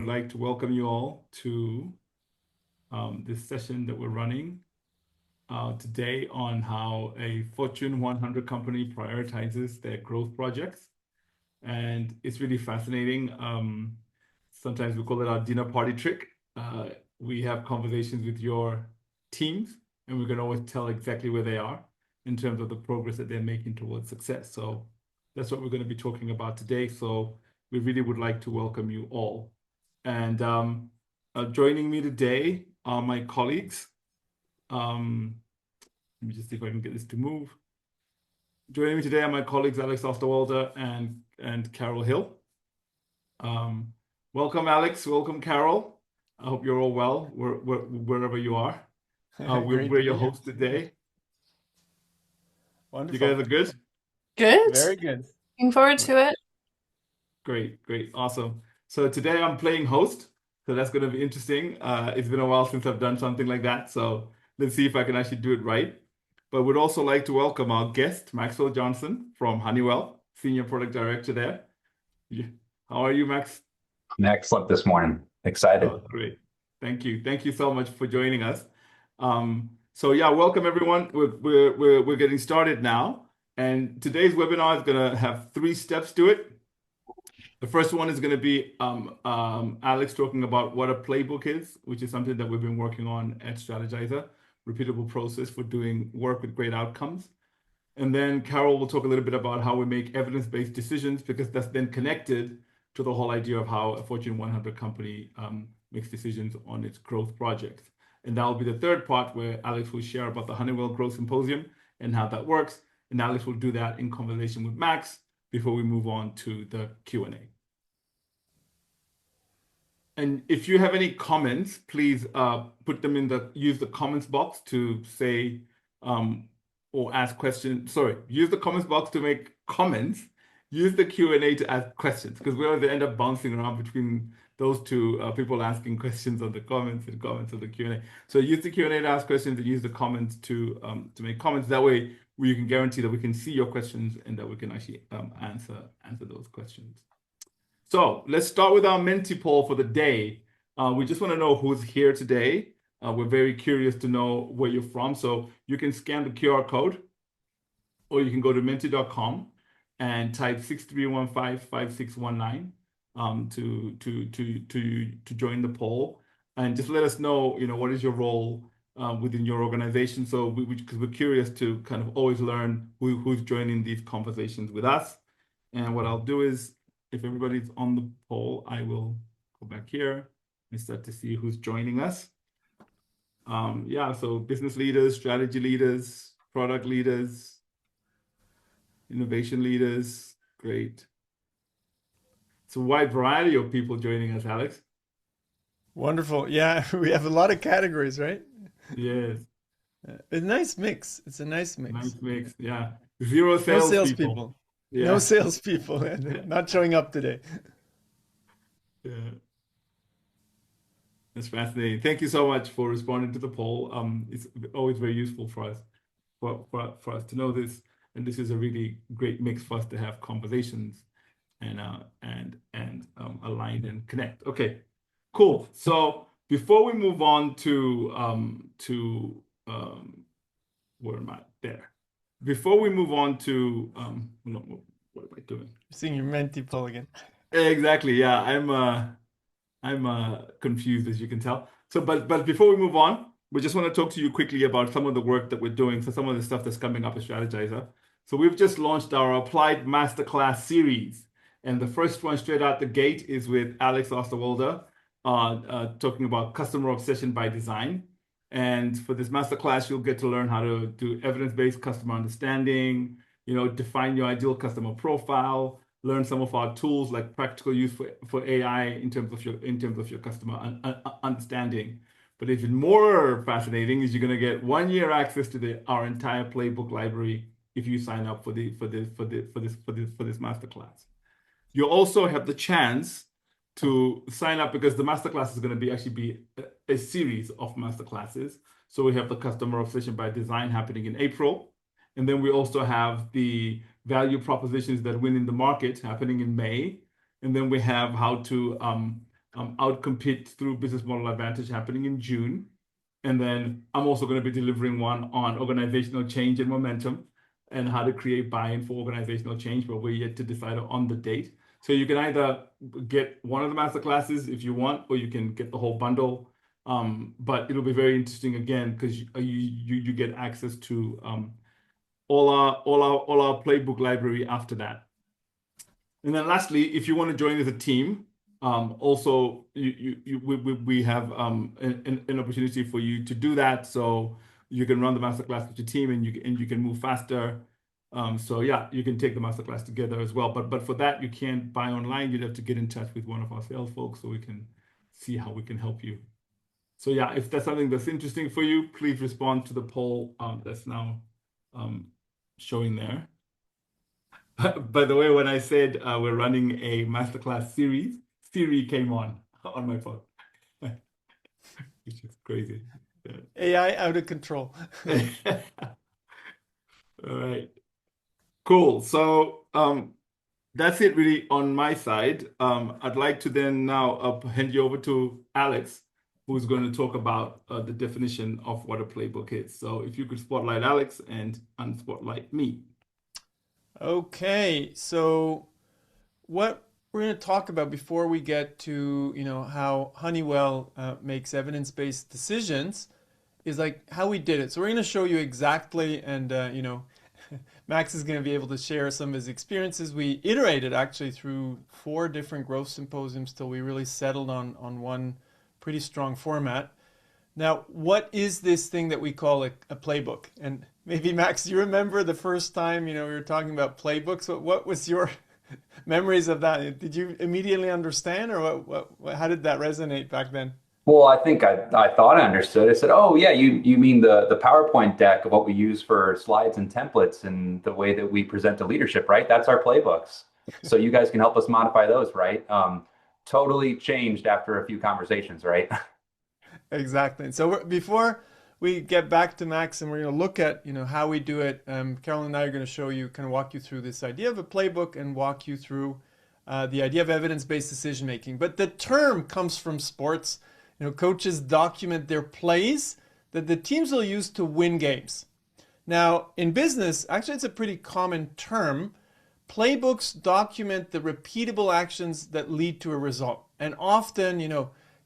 I'd like to welcome you all to this session that we're running today on how a Fortune 100 company prioritizes their growth projects. And it's really fascinating. Sometimes we call it our dinner party trick. We have conversations with your teams, and we can always tell exactly where they are in terms of the progress that they're making towards success. So that's what we're going to be talking about today. So we really would like to welcome you all. And joining me today are my colleagues. Let me just see if I can get this to move. Joining me today are my colleagues Alex Osterwalder and Carol Hill. Welcome, Alex. Welcome, Carol. I hope you're all well wherever you are. We're your hosts today. Wonderful. You guys are good? Good. Very good. Looking forward to it. Great, awesome. So today I'm playing host, so that's going to be interesting. It's been a while since I've done something like that, so let's see if I can actually do it right. But would also like to welcome our guest, Maxwell Johnson from Honeywell, Senior Product Director there. How are you, Max? I'm excellent this morning. Excited. Oh, great. Thank you. Thank you so much for joining us. So yeah, welcome everyone. We're getting started now. And today's webinar is going to have 3 steps to it. The first one is going to be Alex talking about what a playbook is, which is something that we've been working on at Strategyzer, repeatable process for doing work with great outcomes. And then Carol will talk a little bit about how we make evidence-based decisions, because that's then connected to the whole idea of how a Fortune 100 company makes decisions on its growth projects. And that will be the third part, where Alex will share about the Honeywell Growth Symposium and how that works. And Alex will do that in conversation with Max before we move on to the Q&A. And if you have any comments, please put them use the comments box to say or ask questions. Sorry, use the comments box to make comments. Use the Q&A to ask questions, because we always end up bouncing around between those two, people asking questions on the comments and comments on the Q&A. So use the Q&A to ask questions, and use the comments to make comments. That way, we can guarantee that we can see your questions and that we can actually answer those questions. So let's start with our Menti poll for the day. We just want to know who's here today. We're very curious to know where you're from. So you can scan the QR code, or you can go to menti.com and type 63155619 to join the poll, and just let us know, what is your role within your organization. So because we're curious to kind of always learn who's joining these conversations with us. And what I'll do is, if everybody's on the poll, I will go back here and start to see who's joining us. Yeah, so business leaders, strategy leaders, product leaders, innovation leaders. Great. It's a wide variety of people joining us, Alex. Wonderful. Yeah, we have a lot of categories, right? Yes. A nice mix. It's a nice mix. Nice mix. Yeah. 0 No salespeople. salespeople. Yeah. No salespeople. Not showing up today. Yeah. That's fascinating. Thank you so much for responding to the poll. It's always very useful for us, for us to know this, and this is a really great mix for us to have conversations and align and connect. Okay, cool. So before we move on to where am I? There. Before we move on to no, what am I doing? Seeing your Menti poll again. Exactly. Yeah, I'm confused, as you can tell. So, but before we move on, we just want to talk to you quickly about some of the work that we're doing. So some of the stuff that's coming up at Strategyzer. So we've just launched our Applied Masterclass series. And the first one straight out the gate is with Alex Osterwalder, talking about customer obsession by design. And for this masterclass, you'll get to learn how to do evidence-based customer understanding, define your ideal customer profile, learn some of our tools like practical use for AI in terms of your customer understanding. But even more fascinating is you're going to get 1 year access to our entire playbook library if you sign up for this masterclass. You also have the chance to sign up, because the masterclass is going to be a series of masterclasses. So we have the customer obsession by design happening in April, and then we also have the value propositions that win in the market happening in May, and then we have how to outcompete through Business Model Advantage happening in June. And then I'm also going to be delivering one on organizational change and momentum and how to create buy-in for organizational change, but we're yet to decide on the date. So you can either get one of the masterclasses if you want, or you can get the whole bundle. But it'll be very interesting again because you get access to all our playbook library after that. And then lastly, if you want to join as a team, also we have an opportunity for you to do that. So you can run the masterclass with your team, and you can move faster. So yeah, you can take the masterclass together as well. But for that, you can't buy online. You'd have to get in touch with one of our sales folks so we can see how we can help you. So yeah, if that's something that's interesting for you, please respond to the poll that's now showing there. By the way, when I said we're running a masterclass series, Siri came on my phone, which is crazy. Yeah. AI out of control. All right, cool. So that's it really on my side. I'd like to then now hand you over to Alex, who's going to talk about the definition of what a playbook is. So if you could spotlight Alex and unspotlight me. Okay, so what we're going to talk about before we get to, how Honeywell makes evidence-based decisions is like how we did it. So we're going to show you exactly, and Max is going to be able to share some of his experiences. We iterated actually through 4 different growth symposiums till we really settled on one pretty strong format. Now, what is this thing that we call a playbook? And maybe Max, you remember the first time, we were talking about playbooks. What was your memories of that? Did you immediately understand, or how did that resonate back then? Well, I think I thought I understood. I said, oh yeah, you mean the PowerPoint deck of what we use for slides and templates and the way that we present to leadership, right? That's our playbooks. So you guys can help us modify those, right? Totally changed after a few conversations, right? Exactly. So before we get back to Max and we're going to look at how we do it, Carolyn and I are going to show you, kind of walk you through this idea of a playbook and walk you through the idea of evidence-based decision making. But the term comes from sports. Coaches document their plays that the teams will use to win games. Now, in business, actually it's a pretty common term. Playbooks document the repeatable actions that lead to a result. And often,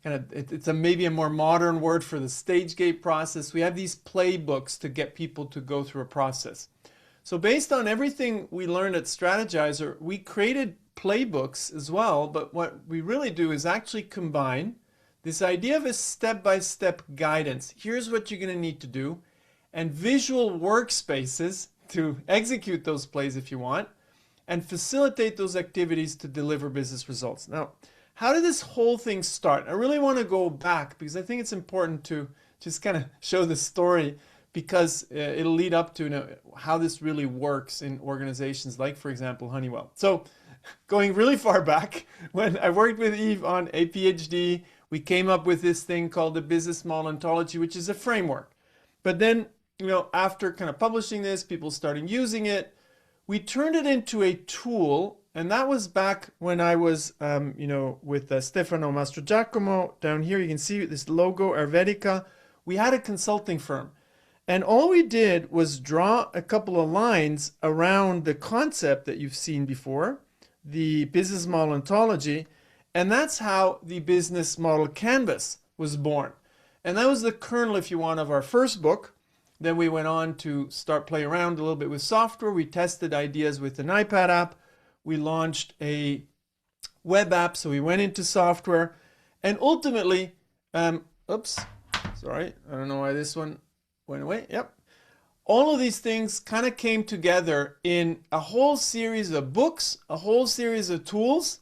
it's maybe a more modern word for the stage gate process. We have these playbooks to get people to go through a process. So based on everything we learned at Strategyzer, we created playbooks as well. But what we really do is actually combine this idea of a step-by-step guidance. Here's what you're going to need to do, and visual workspaces to execute those plays if you want, and facilitate those activities to deliver business results. Now, how did this whole thing start? I really want to go back because I think it's important to just kind of show the story, because it'll lead up to how this really works in organizations like, for example, Honeywell. So going really far back, when I worked with Yves on a PhD, we came up with this thing called the business model ontology, which is a framework. But then, after kind of publishing this, people started using it, we turned it into a tool. And that was back when I was, with Stefano Mastrogiacomo down here. You can see this logo, Arvetica. We had a consulting firm. And all we did was draw a couple of lines around the concept that you've seen before, the business model ontology. And that's how the business model canvas was born. And that was the kernel, if you want, of our first book. Then we went on to start playing around a little bit with software. We tested ideas with an iPad app. We launched a web app, so we went into software. And ultimately, sorry, I don't know why this one went away. Yep. All of these things kind of came together in a whole series of books, a whole series of tools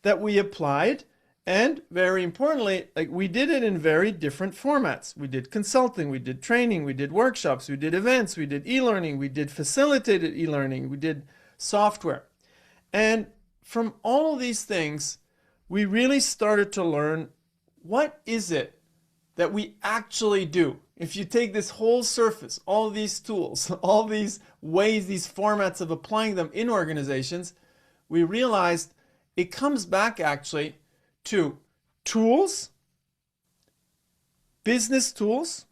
that we applied. And very importantly, we did it in very different formats. We did consulting, we did training, we did workshops, we did events, we did e-learning, we did facilitated e-learning, we did software. And from all of these things, we really started to learn, what is it that we actually do? If you take this whole surface, all these tools, all these ways, these formats of applying them in organizations, we realized it comes back actually to tools, business tools,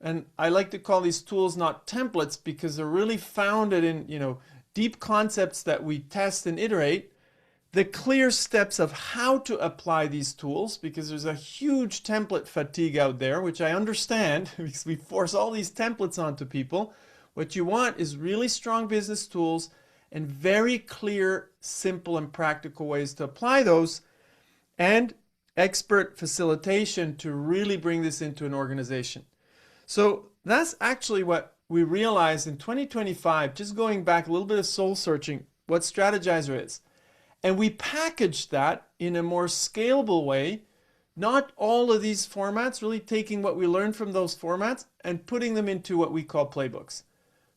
and I like to call these tools not templates because they're really founded in, deep concepts that we test and iterate, the clear steps of how to apply these tools, because there's a huge template fatigue out there, which I understand because we force all these templates onto people. What you want is really strong business tools and very clear, simple, and practical ways to apply those, and expert facilitation to really bring this into an organization. So that's actually what we realized in 2025, just going back a little bit of soul searching, what Strategyzer is. And we packaged that in a more scalable way, not all of these formats, really taking what we learned from those formats and putting them into what we call playbooks.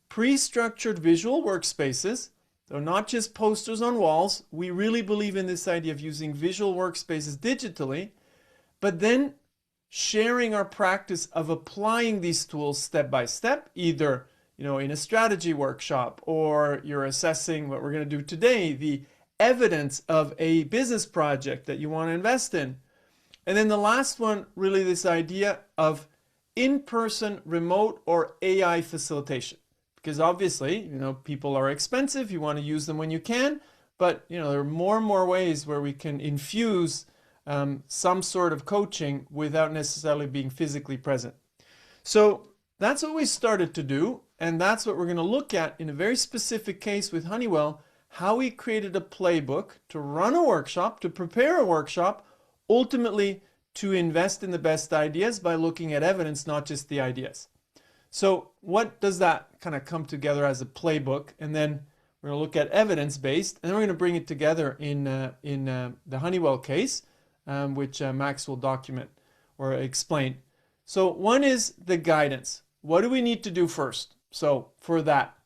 Pre-structured visual workspaces. They're not just posters on walls. We really believe in this idea of using visual workspaces digitally, but then sharing our practice of applying these tools step by step, either in a strategy workshop, or you're assessing what we're going to do today, the evidence of a business project that you want to invest in. And then the last one, really this idea of in-person, remote, or AI facilitation. Because obviously, people are expensive. You want to use them when you can, but there are more and more ways where we can infuse some sort of coaching without necessarily being physically present. So that's what we started to do, and that's what we're going to look at in a very specific case with Honeywell, how we created a playbook to run a workshop, to prepare a workshop, ultimately to invest in the best ideas by looking at evidence, not just the ideas. So what does that kind of come together as a playbook? And then we're going to look at evidence-based, and then we're going to bring it together in the Honeywell case, which Max will document or explain. So one is the guidance. What do we need to do first? So for that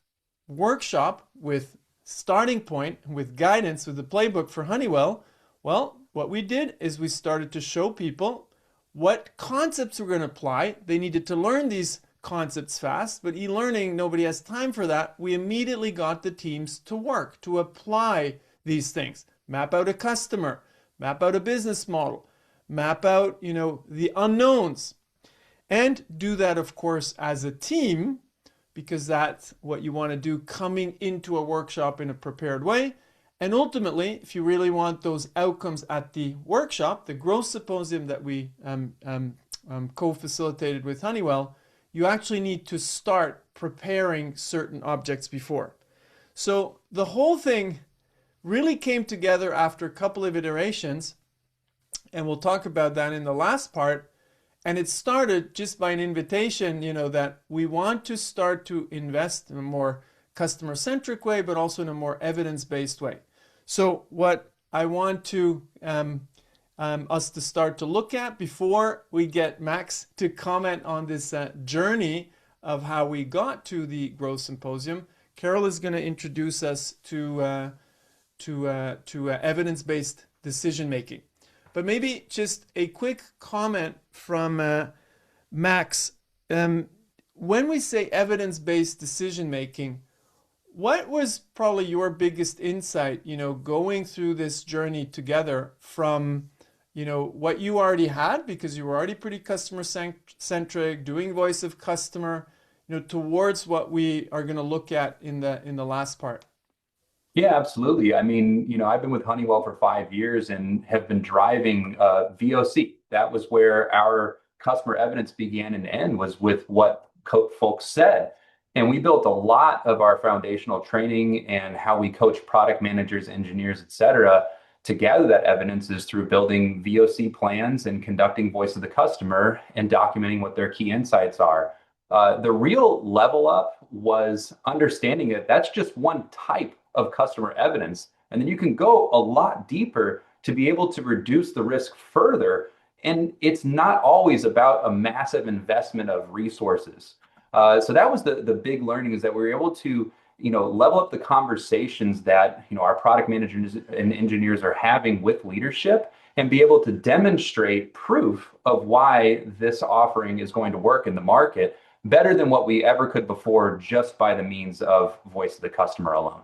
workshop with starting point, with guidance, with the playbook for Honeywell, well, what we did is we started to show people what concepts we're going to apply. They needed to learn these concepts fast, but e-learning, nobody has time for that. We immediately got the teams to work, to apply these things. Map out a customer, map out a business model, map out, the unknowns. And do that, of course, as a team, because that's what you want to do coming into a workshop in a prepared way. And ultimately, if you really want those outcomes at the workshop, the growth symposium that we co-facilitated with Honeywell, you actually need to start preparing certain objects before. So the whole thing really came together after a couple of iterations, and we'll talk about that in the last part. And it started just by an invitation, that we want to start to invest in a more customer-centric way, but also in a more evidence-based way. So what I want to us to start to look at before we get Max to comment on this journey of how we got to the Growth Symposium, Carol is going to introduce us to evidence-based decision-making. But maybe just a quick comment from Max. When we say evidence-based decision-making, what was probably your biggest insight, going through this journey together from, what you already had, because you were already pretty customer-centric, doing voice of customer, towards what we are going to look at in the last part? Yeah, absolutely. I mean, I've been with Honeywell for 5 years and have been driving VOC. That was where our customer evidence began and end, was with what folks said. And we built a lot of our foundational training and how we coach product managers, engineers, et cetera, to gather that evidence is through building VOC plans and conducting voice of the customer and documenting what their key insights are. The real level up was understanding that that's just one type of customer evidence. And then you can go a lot deeper to be able to reduce the risk further. And it's not always about a massive investment of resources. So that was the big learning, is that we were able to level up the conversations that our product managers and engineers are having with leadership, and be able to demonstrate proof of why this offering is going to work in the market better than what we ever could before, just by the means of voice of the customer alone.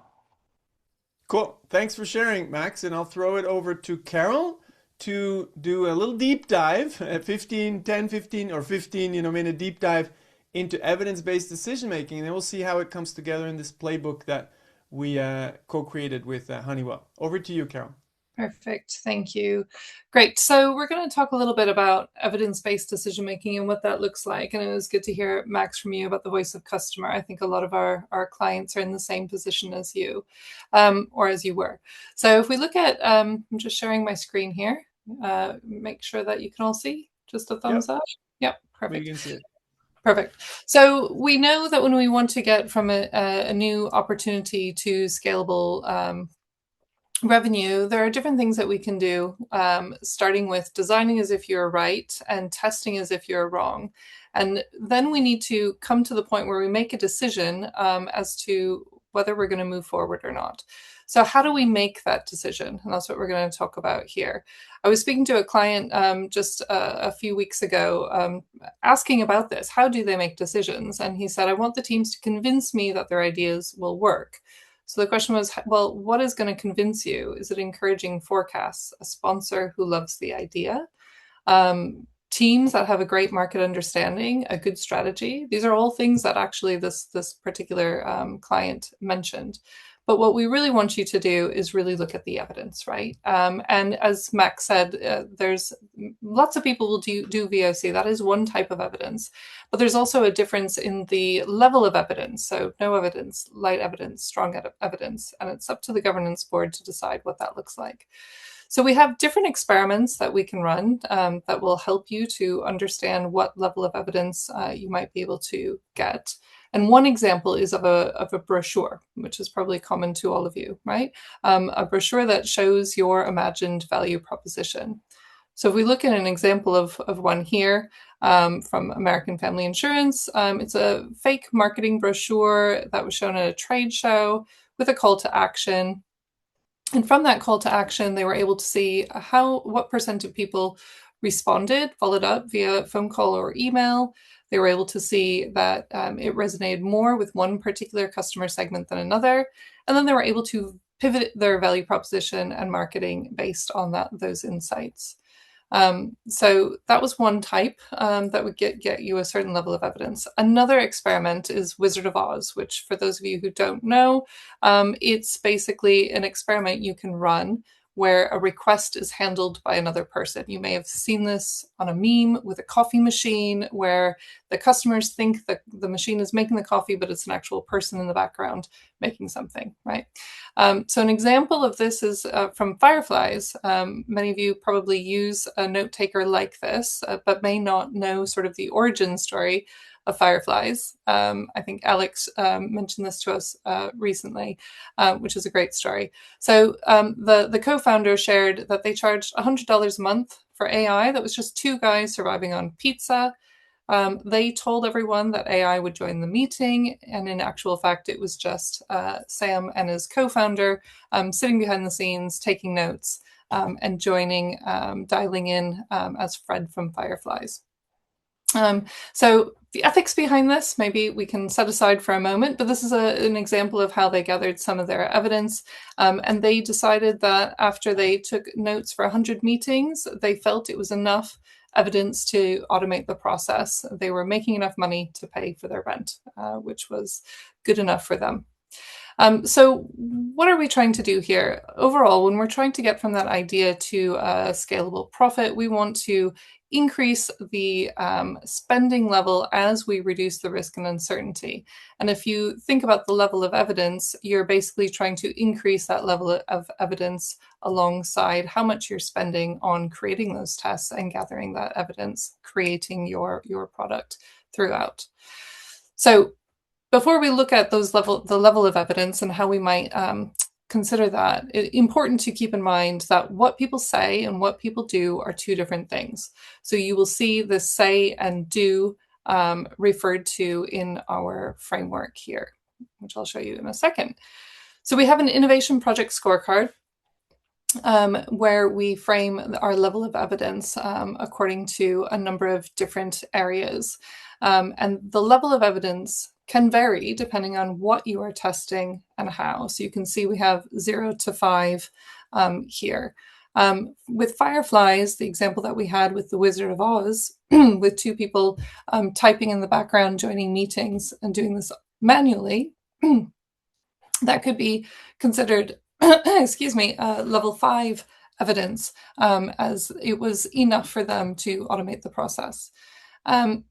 Cool. Thanks for sharing, Max. And I'll throw it over to Carol to do a little deep dive, 15, 10, 15 or 15, minute deep dive into evidence-based decision making. And then we'll see how it comes together in this playbook that we co-created with Honeywell. Over to you, Carol. Perfect. Thank you. Great. So we're going to talk a little bit about evidence-based decision making and what that looks like. And it was good to hear, Max, from you about the voice of customer. I think a lot of our clients are in the same position as you, or as you were. So if we look at, I'm just sharing my screen here. Make sure that you can all see. Just a thumbs up. Yep. Perfect. We can see it. Perfect. So we know that when we want to get from a new opportunity to scalable revenue, there are different things that we can do, starting with designing as if you're right and testing as if you're wrong. And then we need to come to the point where we make a decision as to whether we're going to move forward or not. So how do we make that decision? And that's what we're going to talk about here. I was speaking to a client just a few weeks ago, asking about this. How do they make decisions? And he said, I want the teams to convince me that their ideas will work. So the question was, well, what is going to convince you? Is it encouraging forecasts, a sponsor who loves the idea, teams that have a great market understanding, a good strategy? These are all things that actually this particular client mentioned. But what we really want you to do is really look at the evidence, right? And as Max said, there's lots of people will do VOC. That is one type of evidence. But there's also a difference in the level of evidence. So no evidence, light evidence, strong evidence. And it's up to the governance board to decide what that looks like. So we have different experiments that we can run that will help you to understand what level of evidence you might be able to get. And one example is of a brochure, which is probably common to all of you, right? A brochure that shows your imagined value proposition. So if we look at an example of one here from American Family Insurance, it's a fake marketing brochure that was shown at a trade show with a call to action. And from that call to action, they were able to see what percent of people responded, followed up via phone call or email. They were able to see that it resonated more with one particular customer segment than another. And then they were able to pivot their value proposition and marketing based on those insights. So that was one type that would get you a certain level of evidence. Another experiment is Wizard of Oz, which for those of you who don't know, it's basically an experiment you can run where a request is handled by another person. You may have seen this on a meme with a coffee machine where the customers think that the machine is making the coffee, but it's an actual person in the background making something, right? So an example of this is from Fireflies. Many of you probably use a note taker like this, but may not know sort of the origin story of Fireflies. I think Alex mentioned this to us recently, which is a great story. So the co-founder shared that they charged $100 a month for AI that was just two guys surviving on pizza. They told everyone that AI would join the meeting, and in actual fact, it was just Sam and his co-founder sitting behind the scenes, taking notes and joining, dialing in as Fred from Fireflies. So the ethics behind this, maybe we can set aside for a moment, but this is an example of how they gathered some of their evidence. And they decided that after they took notes for 100 meetings, they felt it was enough evidence to automate the process. They were making enough money to pay for their rent, which was good enough for them. So what are we trying to do here? Overall, when we're trying to get from that idea to a scalable profit, we want to increase the spending level as we reduce the risk and uncertainty. And if you think about the level of evidence, you're basically trying to increase that level of evidence alongside how much you're spending on creating those tests and gathering that evidence, creating your product throughout. So before we look at the level of evidence and how we might consider that, it's important to keep in mind that what people say and what people do are two different things. So you will see the say and do referred to in our framework here, which I'll show you in a second. So we have an innovation project scorecard where we frame our level of evidence according to a number of different areas. And the level of evidence can vary depending on what you are testing and how. So you can see we have 0 to 5 here. With Fireflies, the example that we had with the Wizard of Oz, with two people typing in the background, joining meetings and doing this manually, that could be considered, excuse me, level 5 evidence, as it was enough for them to automate the process. And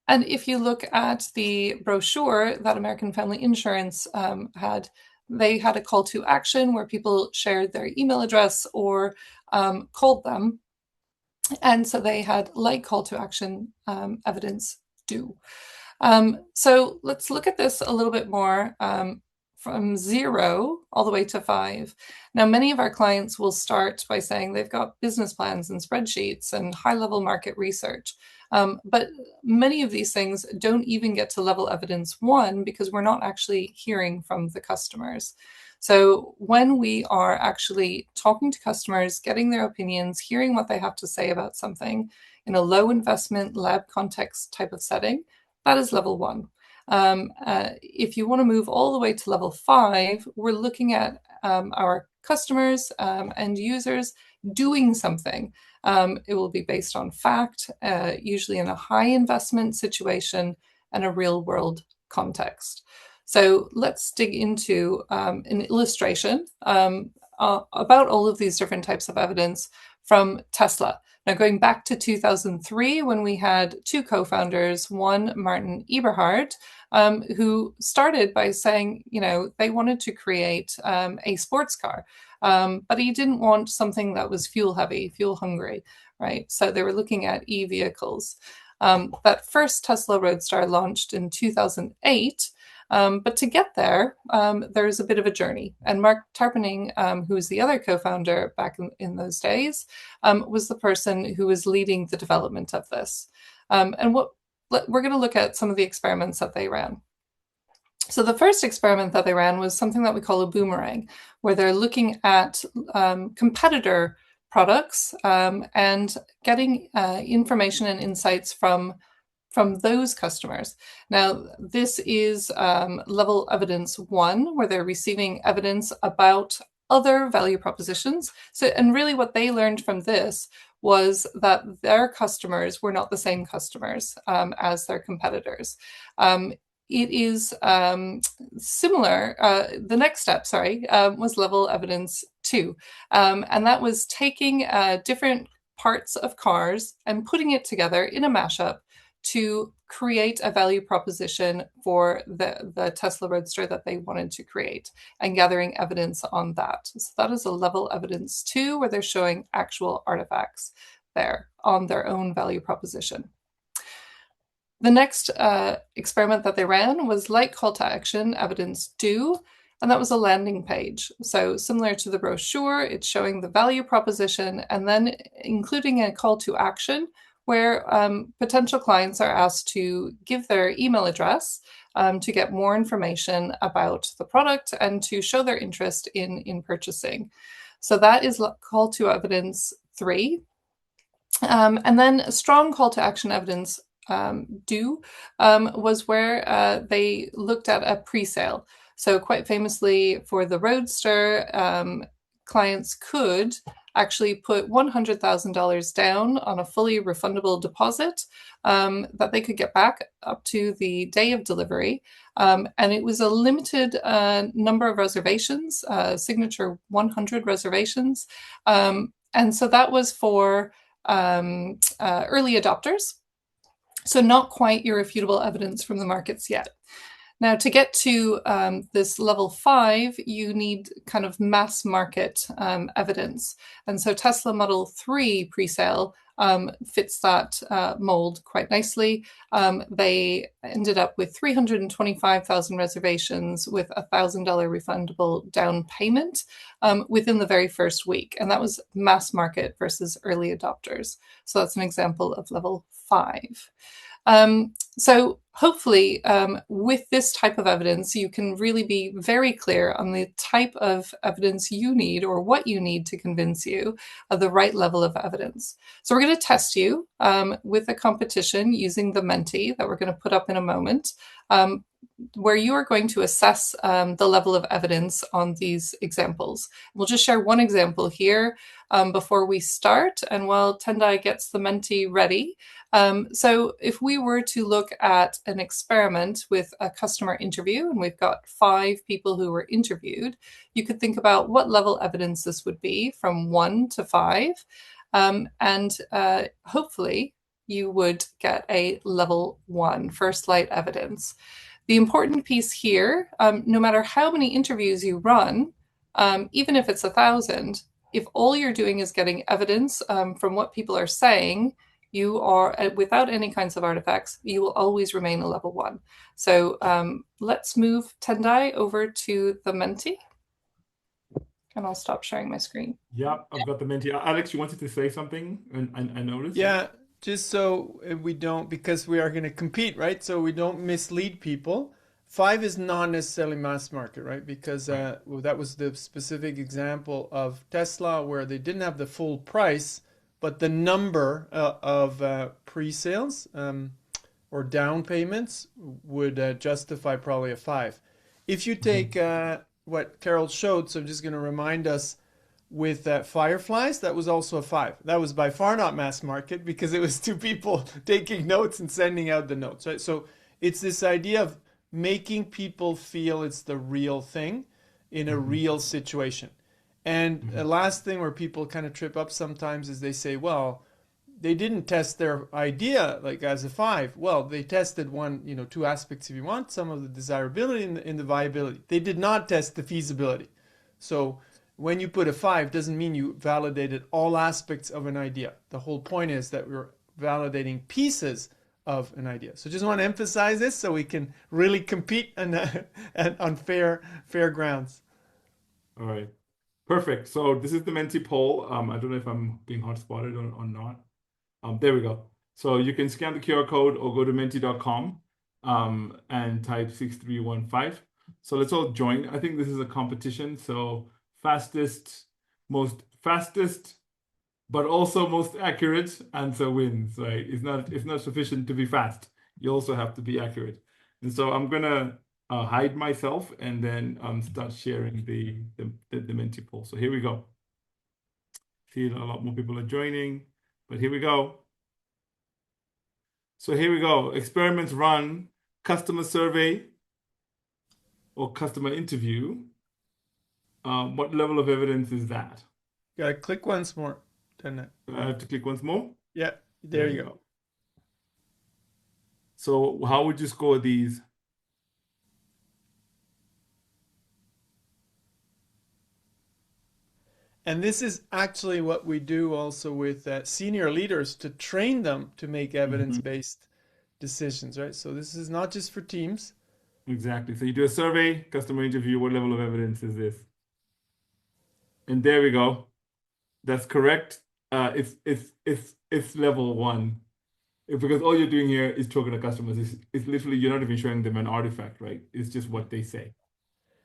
if you look at the brochure that American Family Insurance had, they had a call to action where people shared their email address or called them. And so they had like call to action evidence due. So let's look at this a little bit more from 0 all the way to 5. Now, many of our clients will start by saying they've got business plans and spreadsheets and high-level market research. But many of these things don't even get to level evidence 1 because we're not actually hearing from the customers. So when we are actually talking to customers, getting their opinions, hearing what they have to say about something in a low investment lab context type of setting, that is level 1. If you want to move all the way to level 5, we're looking at our customers and users doing something. It will be based on fact, usually in a high investment situation and a real world context. So let's dig into an illustration about all of these different types of evidence from Tesla. Now, going back to 2003, when we had two co-founders, one, Martin Eberhard, who started by saying, they wanted to create a sports car, but he didn't want something that was fuel heavy, fuel hungry, right? So they were looking at e-vehicles. That first Tesla Roadster launched in 2008. But to get there, there's a bit of a journey. And Mark Tarpenning, who was the other co-founder back in those days, was the person who was leading the development of this. And we're going to look at some of the experiments that they ran. So the first experiment that they ran was something that we call a boomerang, where they're looking at competitor products and getting information and insights from those customers. Now, this is level evidence 1, where they're receiving evidence about other value propositions. So, and really what they learned from this was that their customers were not the same customers as their competitors. It is similar. The next step, was level evidence 2. And that was taking different parts of cars and putting it together in a mashup to create a value proposition for the Tesla Roadster that they wanted to create and gathering evidence on that. So that is a level evidence 2, where they're showing actual artifacts there on their own value proposition. The next experiment that they ran was like call to action evidence due, and that was a landing page. So similar to the brochure, it's showing the value proposition and then including a call to action where potential clients are asked to give their email address to get more information about the product and to show their interest in purchasing. So that is call to evidence 3. And then a strong call to action evidence due was where they looked at a pre-sale. So quite famously for the Roadster, clients could actually put $100,000 down on a fully refundable deposit that they could get back up to the day of delivery. And it was a limited number of reservations, signature 100 reservations. And so that was for early adopters. So not quite irrefutable evidence from the markets yet. Now, to get to this level 5, you need kind of mass market evidence. And so Tesla Model 3 presale fits that mold quite nicely. They ended up with 325,000 reservations with a $1,000 refundable down payment within the very first week. And that was mass market versus early adopters. So that's an example of level 5. So hopefully with this type of evidence, you can really be very clear on the type of evidence you need or what you need to convince you of the right level of evidence. So we're going to test you with a competition using the Menti that we're going to put up in a moment. where you are going to assess the level of evidence on these examples. We'll just share one example here before we start, and while Tendai gets the Menti ready. So if we were to look at an experiment with a customer interview, and we've got 5 people who were interviewed, you could think about what level evidence this would be from 1 to 5. And hopefully you would get a level 1, first light evidence. The important piece here, no matter how many interviews you run, even if it's 1,000, if all you're doing is getting evidence from what people are saying, you are, without any kinds of artifacts, you will always remain a level 1. So let's move Tendai over to the Menti. And I'll stop sharing my screen. Yeah, I've got the Menti. Alex, you wanted to say something? I noticed. Yeah, just so we don't, because we are going to compete, right? So we don't mislead people. 5 is not necessarily mass market, right? Because well, that was the specific example of Tesla where they didn't have the full price, but the number of pre-sales or down payments would justify probably a 5. If you take what Carol showed, so I'm just going to remind us with Fireflies, that was also a 5. That was by far not mass market because it was 2 people taking notes and sending out the notes, right? So it's this idea of making people feel it's the real thing in a real situation. And the last thing where people kind of trip up sometimes is they say, well, they didn't test their idea like as a 5. Well, they tested 2 aspects if you want, some of the desirability and the viability. They did not test the feasibility. So when you put a 5, doesn't mean you validated all aspects of an idea. The whole point is that we're validating pieces of an idea. So just want to emphasize this so we can really compete on fair grounds. All right. Perfect. So this is the Menti poll. I don't know if I'm being hot spotted or not. There we go. So you can scan the QR code or go to menti.com and type 6315. So let's all join. I think this is a competition. So fastest, but also most accurate answer wins, right? It's not sufficient to be fast. You also have to be accurate. And so I'm gonna hide myself and then start sharing the Menti poll. So here we go. See, a lot more people are joining, but here we go. So here we go. Experiments run, customer survey or customer interview. What level of evidence is that? Gotta click once more. I have to click once more? Yeah, there you go. So how would you score these? And this is actually what we do also with senior leaders to train them to make evidence-based decisions, right? So this is not just for teams. Exactly. So you do a survey, customer interview, what level of evidence is this? And there we go. That's correct. It's level 1. Because all you're doing here is talking to customers. It's literally, you're not even showing them an artifact, right? It's just what they say.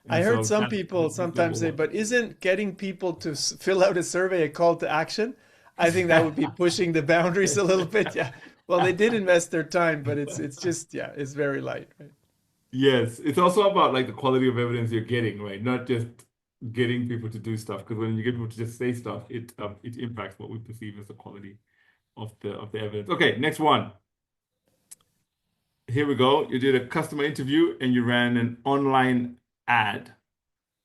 And I heard so some people sometimes say, but isn't getting people to fill out a survey a call to action? I think that would be pushing the boundaries a little bit. Yeah. Well, they did invest their time, but it's just, yeah, it's very light, right? Yes. It's also about like the quality of evidence you're getting, right? Not just getting people to do stuff. Because when you get people to just say stuff, it impacts what we perceive as the quality of the evidence. Okay, next one. Here we go. You did a customer interview and you ran an online ad.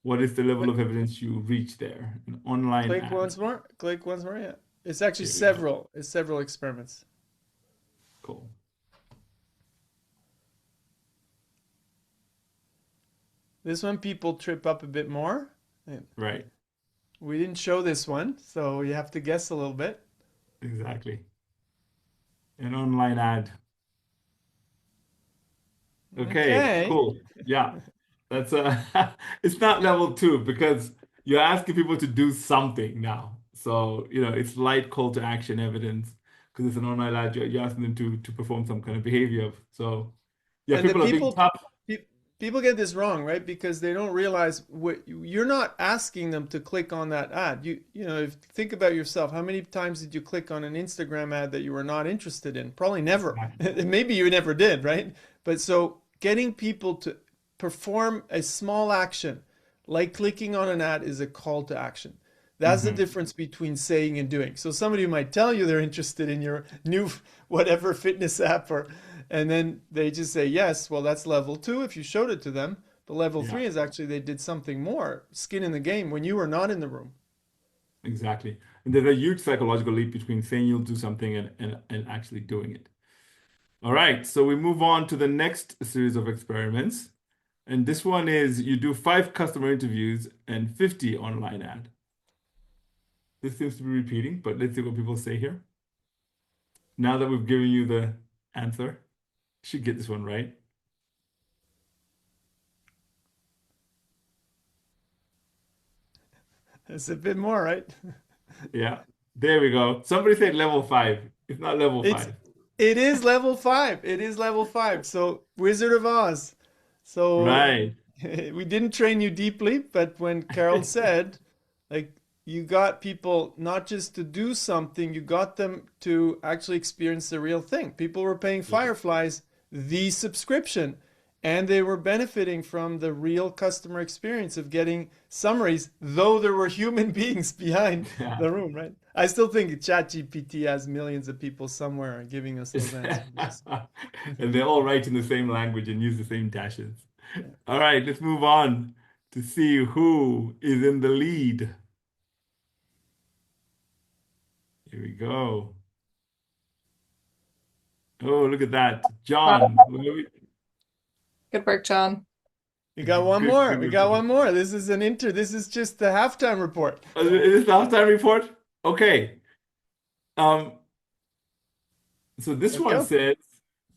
What is the level of evidence you reach there? An online Click ad. once more. Click once more. Yeah. It's actually several. It's several experiments. Cool. This one people trip up a bit more. Right. We didn't show this one, so you have to guess a little bit. Exactly. An online ad. Okay, cool. Yeah. That's it's not level 2 because you're asking people to do something now. So, it's light call to action evidence because it's an online ad. You're asking them to perform some kind of behavior. So, yeah, And people are being tough. People get this wrong, right? Because they don't realize you're not asking them to click on that ad. Think about yourself. How many times did you click on an Instagram ad that you were not interested in? Probably never. Maybe you never did, right? But so getting people to perform a small action, like clicking on an ad, is a call to action. That's the difference between saying and doing. So somebody might tell you they're interested in your new whatever fitness app, and then they just say yes. Well, that's level 2 if you showed it to them. But level Yeah, 3 is actually they did something more, skin in the game, when you were not in the room. exactly. And there's a huge psychological leap between saying you'll do something and actually doing it. All right, so we move on to the next series of experiments. And this one is you do 5 customer interviews and 50 online ad. This seems to be repeating, but let's see what people say here. Now that we've given you the answer, you should get this one right. It's a bit more, right? Yeah, there we go. Somebody said level 5. It's not level It's 5. it is level 5. It is level 5. So Wizard of Oz. So Right. we didn't train you deeply, but when Carol said, like, you got people not just to do something, you got them to actually experience the real thing. People were paying Fireflies the subscription, and they were benefiting from the real customer experience of getting summaries, though there were human beings behind Yeah. the room, right? I still think ChatGPT has millions of people somewhere giving us those answers. And they all write in the same language and use the same dashes. Yeah. All right, let's move on to see who is in the lead. Here we go. Oh, look at that. John. Good work, John. We got one Good, more. good We got report. one more. This is this is just the halftime report. Is this the halftime report? Okay. Um, so this Let's one go. says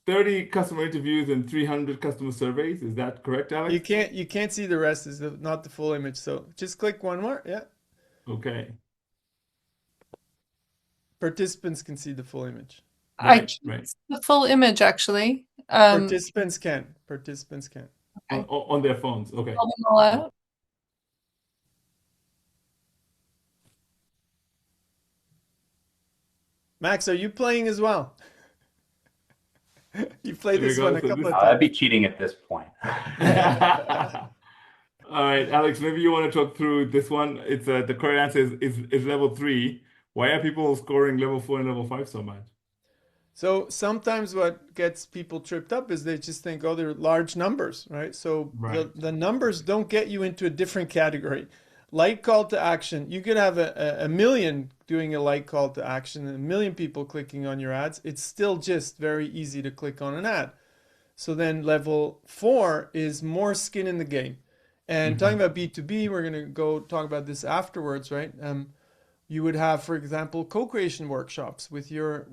30 customer interviews and 300 customer surveys. Is that correct, Alex? You can't see the rest. Is not the full image. So just click one more. Yeah. Okay. Participants can see the full image. I Right, can't right. see the full image actually. Participants can. Participants can. Okay. On their phones. Okay. Pull them all out. Max, are you playing as well? You played There we this go. one a So couple this- of That'd times. be cheating at this point. All right, Alex, maybe you want to talk through this one. It's the correct answer is level 3. Why are people scoring level 4 and level 5 so much? So sometimes what gets people tripped up is they just think, oh, they're large numbers, right? So Right. the numbers don't get you into a different category. Light call to action, you could have a million doing a light call to action, and a million people clicking on your ads. It's still just very easy to click on an ad. So then level 4 is more skin in the game. And talking about B2B, we're going to go talk about this afterwards, right? You would have, for example, co-creation workshops with your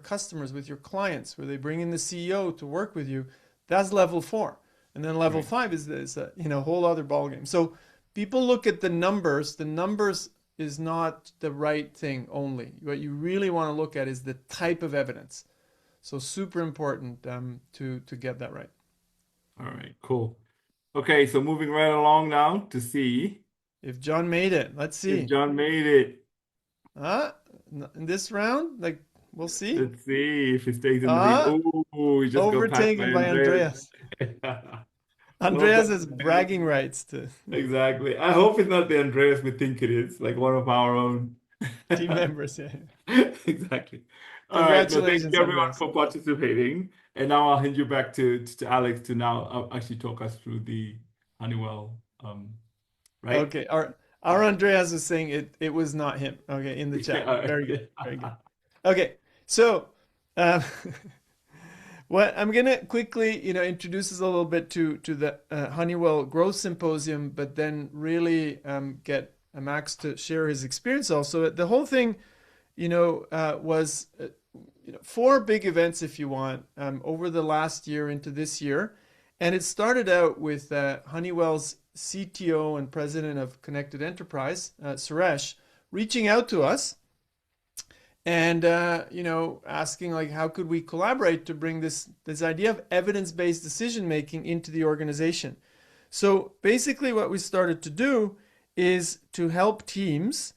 customers, with your clients, where they bring in the CEO to work with you. That's level 4, and then level 5 is a whole other ballgame. So people look at the numbers. The numbers is not the right thing only. What you really want to look at is the type of evidence. So super important to get that right. All right, cool. Okay, so moving right along now to see If John made it, let's see. if John made it. In this round, like we'll see. Let's see if he stays in the lead. Oh, he just got passed Overtaken by Andreas. Andreas has bragging rights to Exactly. I hope it's not the Andreas we think it is, like one of our own team members. Yeah. Exactly. All right. No, thank Congratulations, you everyone Andreas. for participating. And now I'll hand you back to Alex to now actually talk us through the Honeywell, right? Okay. Our Andreas was saying it was not him. Okay, in the chat. Yeah, all right. Very good. Very good. Okay. So what I'm gonna quickly, introduce us a little bit to the Honeywell Growth Symposium, but then really get Max to share his experience also. The whole thing, was 4 big events, if you want, over the last year into this year, and it started out with Honeywell's CTO and president of Connected Enterprise, Suresh, reaching out to us and asking like, how could we collaborate to bring this idea of evidence-based decision making into the organization. So basically what we started to do is to help teams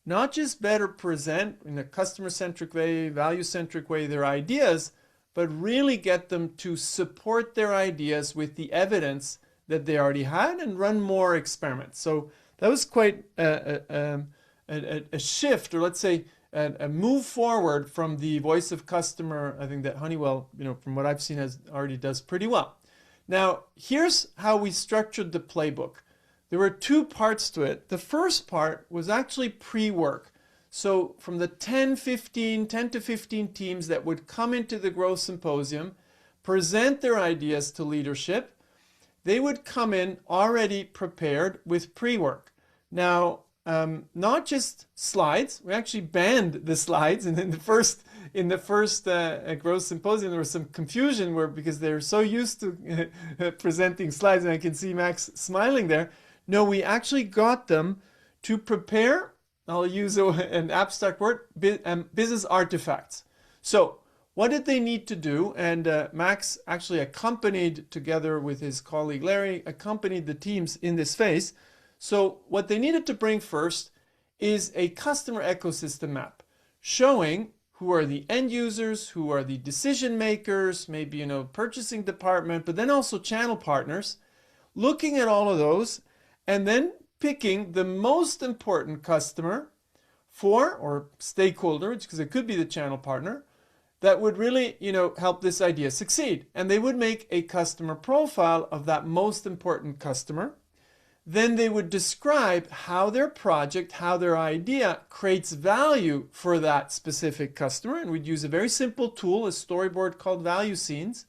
not just better present in a customer-centric way, value-centric way their ideas, but really get them to support their ideas with the evidence that they already had and run more experiments. So that was quite a shift, or let's say a move forward from the voice of customer. I think that Honeywell, from what I've seen, already does pretty well. Now, here's how we structured the playbook. There were two parts to it. The first part was actually pre-work. So from the 10 to 15 teams that would come into the growth symposium, present their ideas to leadership, they would come in already prepared with pre-work. Now, not just slides. We actually banned the slides, and in the first growth symposium, there was some confusion because they're so used to presenting slides, and I can see Max smiling there. No, we actually got them to prepare, I'll use an abstract word, business artifacts. So what did they need to do? And Max actually accompanied, together with his colleague Larry, accompanied the teams in this phase. So what they needed to bring first is a customer ecosystem map showing who are the end users, who are the decision makers, maybe, purchasing department, but then also channel partners, looking at all of those, and then picking the most important customer or stakeholder, because it could be the channel partner, that would really, help this idea succeed. And they would make a customer profile of that most important customer. Then they would describe how their project, how their idea creates value for that specific customer. And we'd use a very simple tool, a storyboard called value scenes.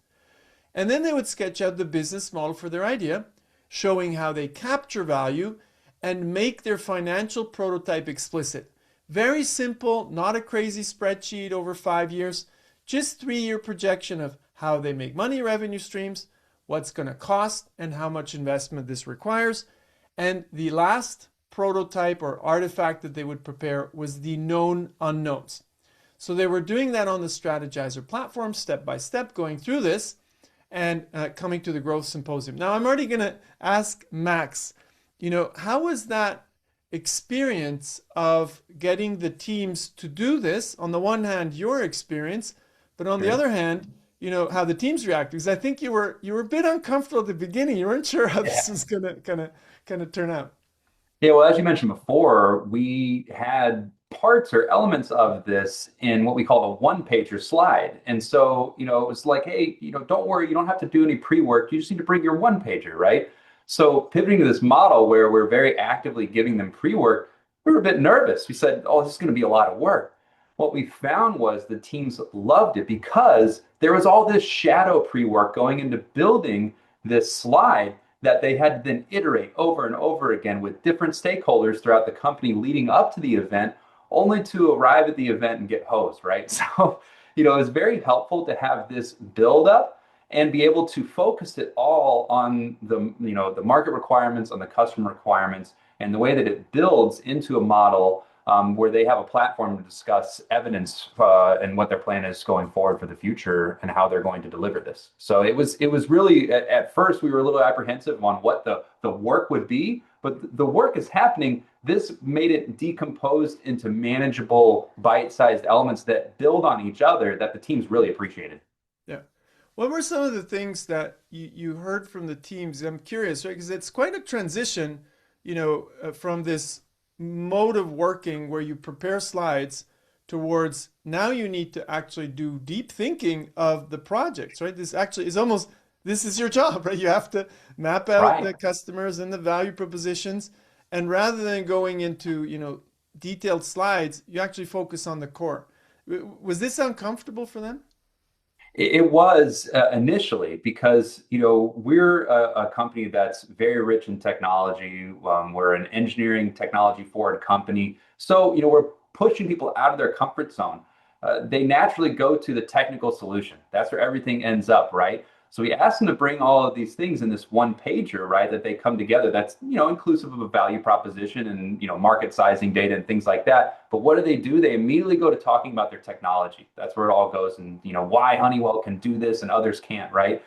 And then they would sketch out the business model for their idea, showing how they capture value and make their financial prototype explicit. Very simple, not a crazy spreadsheet over 5 years, just 3-year projection of how they make money, revenue streams, what's going to cost, and how much investment this requires. And the last prototype or artifact that they would prepare was the known unknowns. So they were doing that on the Strategyzer platform, step by step, going through this and coming to the growth symposium. Now, I'm already going to ask Max, how was that experience of getting the teams to do this? On the one hand, your experience, but on the other hand, how the teams reacted. Because I think you were a bit uncomfortable at the beginning. You weren't sure how this was going to turn out. Yeah, well, as you mentioned before, we had parts or elements of this in what we call a one-pager slide. And so, it was like, hey, don't worry, you don't have to do any pre-work. You just need to bring your one-pager, right? So pivoting to this model where we're very actively giving them pre-work, we were a bit nervous. We said, oh, this is going to be a lot of work. What we found was the teams loved it because there was all this shadow pre-work going into building this slide that they had to then iterate over and over again with different stakeholders throughout the company leading up to the event, only to arrive at the event and get hosed, right? So, it was very helpful to have this build up and be able to focus it all on the market requirements, on the customer requirements, and the way that it builds into a model where they have a platform to discuss evidence and what their plan is going forward for the future and how they're going to deliver this. So it was really, at first, we were a little apprehensive on what the work would be, but the work is happening. This made it decomposed into manageable, bite-sized elements that build on each other that the teams really appreciated. Yeah. What were some of the things that you heard from the teams? I'm curious, right? Because it's quite a transition, from this mode of working where you prepare slides towards now you need to actually do deep thinking of the projects, right? This actually is almost, this is your job, right? You have to map out the customers and the value propositions. And rather than going into, detailed slides, you actually focus on the core. Was this uncomfortable for them? It was initially because, we're a company that's very rich in technology. We're an engineering technology forward company. So, we're pushing people out of their comfort zone. They naturally go to the technical solution. That's where everything ends up, right? So we asked them to bring all of these things in this one pager, right? That they come together. That's, inclusive of a value proposition and, market sizing data and things like that. But what do? They immediately go to talking about their technology. That's where it all goes. And, why Honeywell can do this and others can't, right?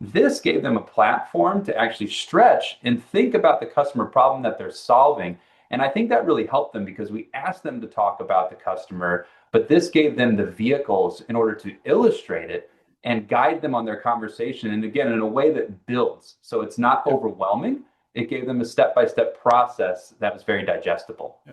This gave them a platform to actually stretch and think about the customer problem that they're solving. And I think that really helped them because we asked them to talk about the customer, but this gave them the vehicles in order to illustrate it. and guide them on their conversation. And again, in a way that builds. So it's not overwhelming. It gave them a step-by-step process that was very digestible. Yeah.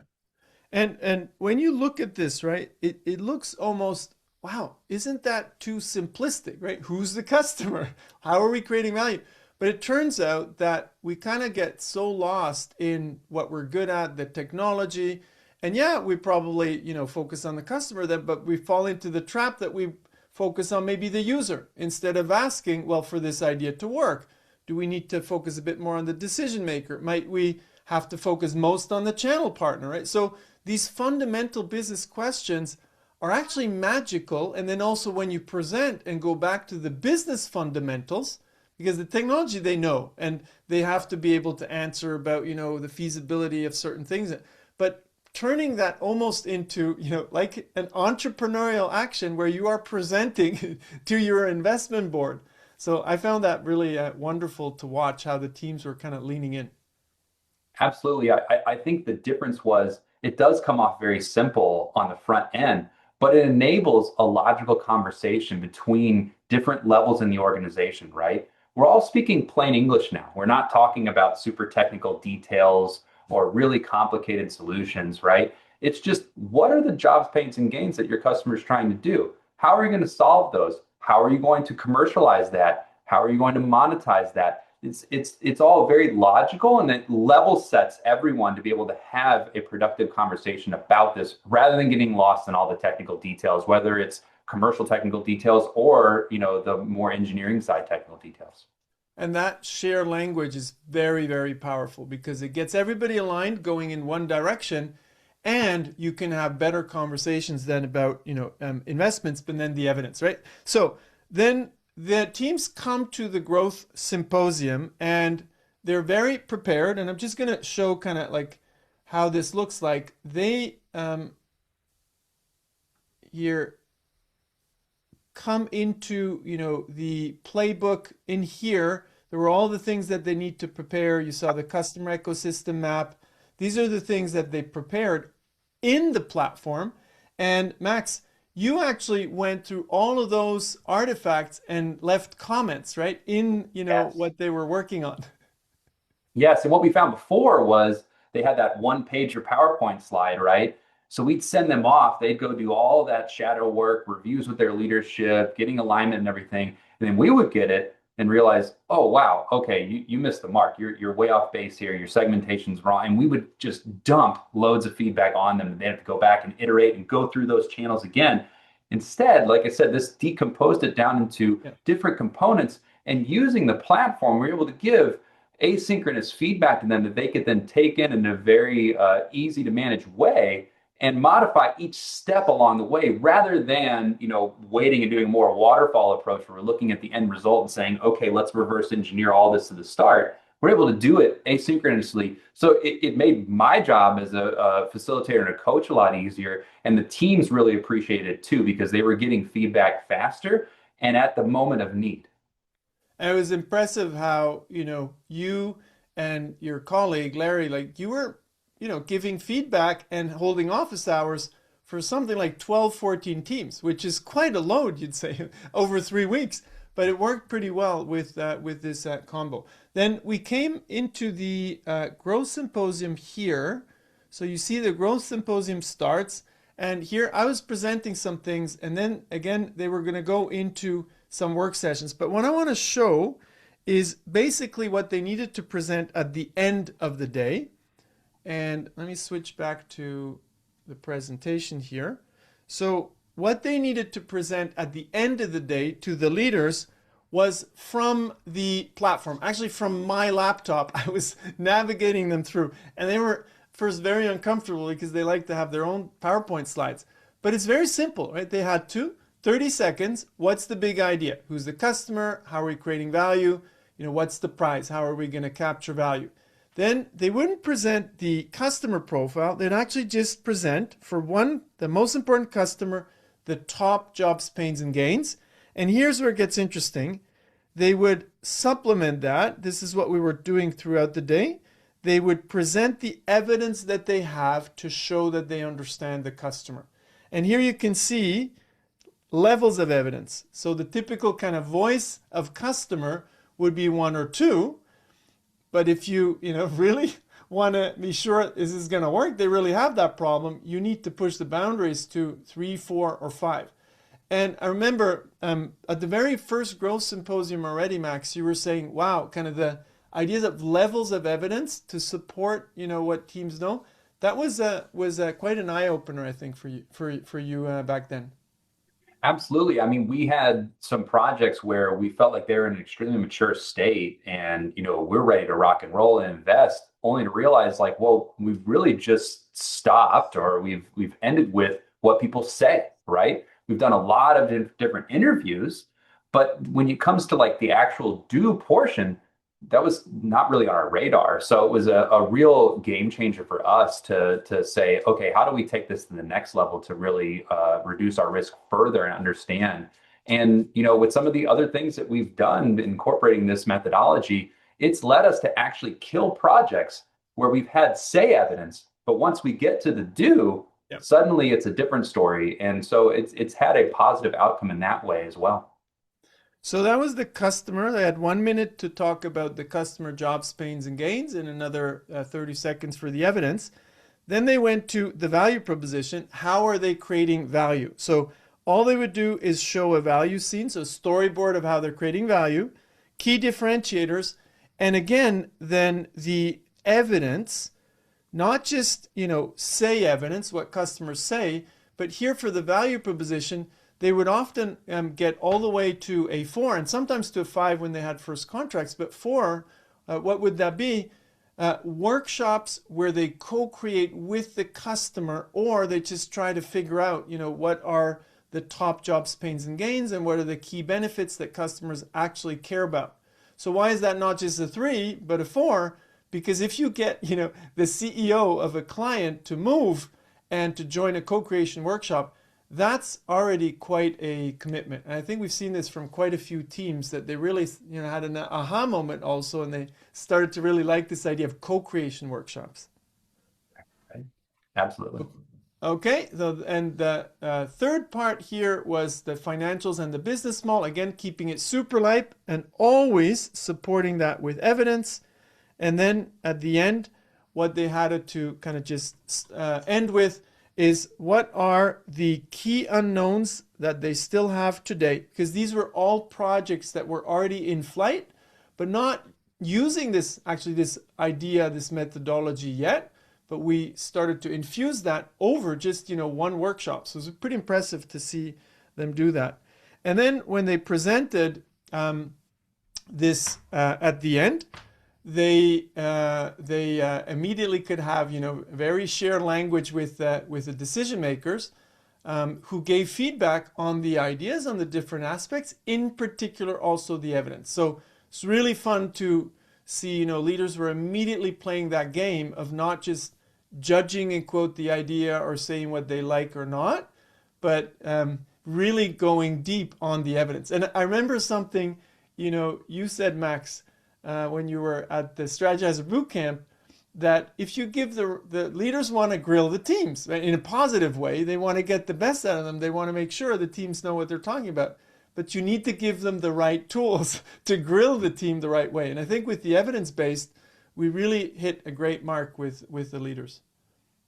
And when you look at this, right, it looks almost, wow, isn't that too simplistic, right? Who's the customer? How are we creating value? But it turns out that we kind of get so lost in what we're good at, the technology. And yeah, we probably, focus on the customer then, but we fall into the trap that we focus on maybe the user instead of asking, well, for this idea to work, do we need to focus a bit more on the decision maker? Might we have to focus most on the channel partner, right? So these fundamental business questions are actually magical. And then also when you present and go back to the business fundamentals, because the technology they know, and they have to be able to answer about, the feasibility of certain things. But turning that almost into, like an entrepreneurial action where you are presenting to your investment board. So I found that really wonderful to watch how the teams were kind of leaning in. Absolutely. I think the difference was it does come off very simple on the front end, but it enables a logical conversation between different levels in the organization, right? We're all speaking plain English now. We're not talking about super technical details or really complicated solutions, right? It's just, what are the jobs, pains, and gains that your customer is trying to do? How are you going to solve those? How are you going to commercialize that? How are you going to monetize that? It's all very logical, and it level sets everyone to be able to have a productive conversation about this rather than getting lost in all the technical details, whether it's commercial technical details or the more engineering side technical details. And that shared language is very, very powerful because it gets everybody aligned going in one direction, and you can have better conversations then about investments, but then the evidence, right? So then the teams come to the growth symposium and they're very prepared, and I'm just going to show kind of like how this looks like. They here come into the playbook. In here there were all the things that they need to prepare. You saw the customer ecosystem map. These are the things that they prepared in the platform. And Max, you actually went through all of those artifacts and left comments, right, in Yes. what they were working on. Yes, and what we found before was they had that one-pager PowerPoint slide, right? So we'd send them off, they'd go do all that shadow work, reviews with their leadership, getting alignment and everything, and then we would get it and realize, oh wow, okay, you missed the mark. You're way off base here. Your segmentation's wrong, and we would just dump loads of feedback on them, and they have to go back and iterate and go through those channels again. Instead, like I said, this decomposed it down into different components, and using the platform, we're able to give asynchronous feedback to them that they could then take in a very easy to manage way and modify each step along the way rather than waiting and doing a more waterfall approach where we're looking at the end result and saying, okay, let's reverse engineer all this to the start. We're able to do it asynchronously. So it made my job as a facilitator and a coach a lot easier. And the teams really appreciated it too, because they were getting feedback faster and at the moment of need. And it was impressive how, you and your colleague, Larry, like you were, giving feedback and holding office hours for something like 12, 14 teams, which is quite a load, you'd say, over 3 weeks. But it worked pretty well with this combo. Then we came into the growth symposium here. So you see the growth symposium starts. And here I was presenting some things. And then again, they were going to go into some work sessions. But what I want to show is basically what they needed to present at the end of the day. And let me switch back to the presentation here. So what they needed to present at the end of the day to the leaders was from the platform, actually from my laptop. I was navigating them through, and they were first very uncomfortable because they like to have their own PowerPoint slides. But it's very simple, right? They had 30 seconds. What's the big idea? Who's the customer? How are we creating value? What's the price? How are we going to capture value? Then they wouldn't present the customer profile. They'd actually just present for the most important customer, the top jobs, pains, and gains. And here's where it gets interesting. They would supplement that. This is what we were doing throughout the day. They would present the evidence that they have to show that they understand the customer. And here you can see levels of evidence. So the typical kind of voice of customer would be 1 or 2. But if you really want to be sure this is going to work, they really have that problem, you need to push the boundaries to 3, 4, or 5. And I remember at the very first growth symposium already, Max, you were saying, wow, kind of the ideas of levels of evidence to support, what teams know. That was quite an eye opener, I think, for you back then. Absolutely. I mean, we had some projects where we felt like they were in an extremely mature state and, we're ready to rock and roll and invest, only to realize like, well, we've really just stopped, or we've ended with what people say, right? We've done a lot of different interviews, but when it comes to like the actual do portion, that was not really on our radar. So it was a real game changer for us to say, okay, how do we take this to the next level to really reduce our risk further and understand? And, with some of the other things that we've done incorporating this methodology, it's led us to actually kill projects where we've had say evidence, but once we get to the do, Yep. Suddenly it's a different story. And so it's had a positive outcome in that way as well. So that was the customer. They had 1 minute to talk about the customer jobs, pains, and gains, and another 30 seconds for the evidence. Then they went to the value proposition. How are they creating value? So all they would do is show a value scene, so storyboard of how they're creating value, key differentiators, and again, then the evidence, not just, say evidence, what customers say, but here for the value proposition, they would often get all the way to a 4 and sometimes to a 5 when they had first contracts. But 4, what would that be? Workshops where they co-create with the customer, or they just try to figure out, what are the top jobs, pains, and gains, and what are the key benefits that customers actually care about. So why is that not just a 3, but a 4? Because if you get, the CEO of a client to move and to join a co-creation workshop, that's already quite a commitment. And I think we've seen this from quite a few teams that they really, had an aha moment also, and they started to really like this idea of co-creation workshops. Right. Absolutely. Okay, so and the third part here was the financials and the business model. Again, keeping it super light and always supporting that with evidence. And then at the end, what they had to kind of just end with is what are the key unknowns that they still have today? Because these were all projects that were already in flight, but not using this idea, this methodology yet. But we started to infuse that over just, one workshop. So it was pretty impressive to see them do that. And then when they presented this at the end, they immediately could have very shared language with the decision makers who gave feedback on the ideas, on the different aspects, in particular also the evidence. So it's really fun to see leaders were immediately playing that game of not just judging and quote the idea or saying what they like or not, but really going deep on the evidence. And I remember something you said, Max, when you were at the Strategyzer bootcamp, that if you give the leaders want to grill the teams in a positive way, they want to get the best out of them. They want to make sure the teams know what they're talking about. But you need to give them the right tools to grill the team the right way. And I think with the evidence-based, we really hit a great mark with the leaders.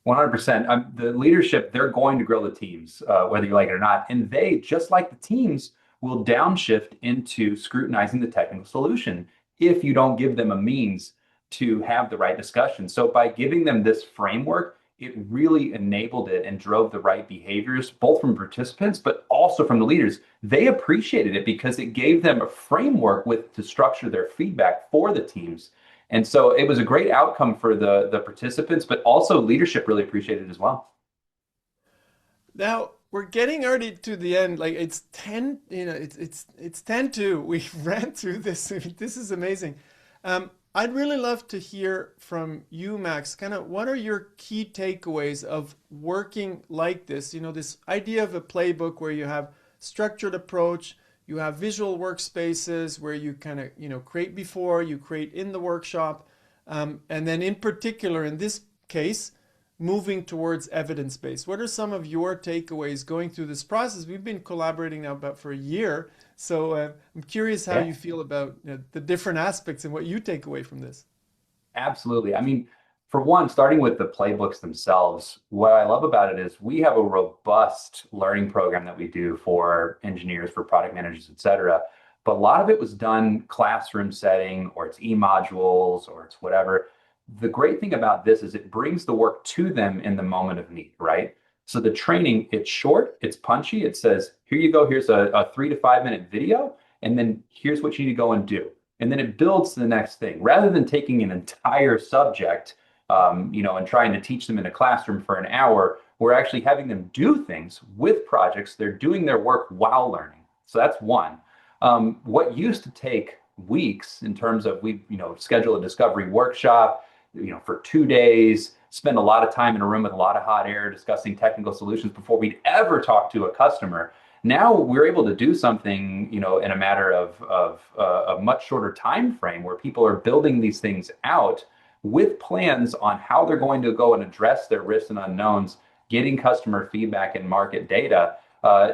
100%. The leadership, they're going to grill the teams, whether you like it or not. And they, just like the teams, will downshift into scrutinizing the technical solution if you don't give them a means to have the right discussion. So by giving them this framework, it really enabled it and drove the right behaviors, both from participants, but also from the leaders. They appreciated it because it gave them a framework to structure their feedback for the teams. And so it was a great outcome for the participants, but also leadership really appreciated it as well. Now, we're getting already to the end. Like it's 10, it's 10 to. We ran through this. This is amazing. I'd really love to hear from you, Max. Kind of what are your key takeaways of working like this? This idea of a playbook where you have structured approach, you have visual workspaces where you kind of, create before, you create in the workshop. And then in particular, in this case, moving towards evidence-based. What are some of your takeaways going through this process? We've been collaborating now about for a year, so I'm curious how you feel about the different aspects and what you take away from this. Absolutely. I mean, for one, starting with the playbooks themselves, what I love about it is we have a robust learning program that we do for engineers, for product managers, et cetera. But a lot of it was done classroom setting, or it's e-modules, or it's whatever. The great thing about this is it brings the work to them in the moment of need, right? So the training, it's short, it's punchy. It says, here you go, here's a 3 to 5 minute video, and then here's what you need to go and do. And then it builds to the next thing. Rather than taking an entire subject, and trying to teach them in a classroom for an hour, we're actually having them do things with projects. They're doing their work while learning. So that's one. What used to take weeks in terms of we schedule a discovery workshop, for 2 days, spend a lot of time in a room with a lot of hot air discussing technical solutions before we'd ever talk to a customer. Now we're able to do something, in a matter of a much shorter time frame where people are building these things out with plans on how they're going to go and address their risks and unknowns, getting customer feedback and market data.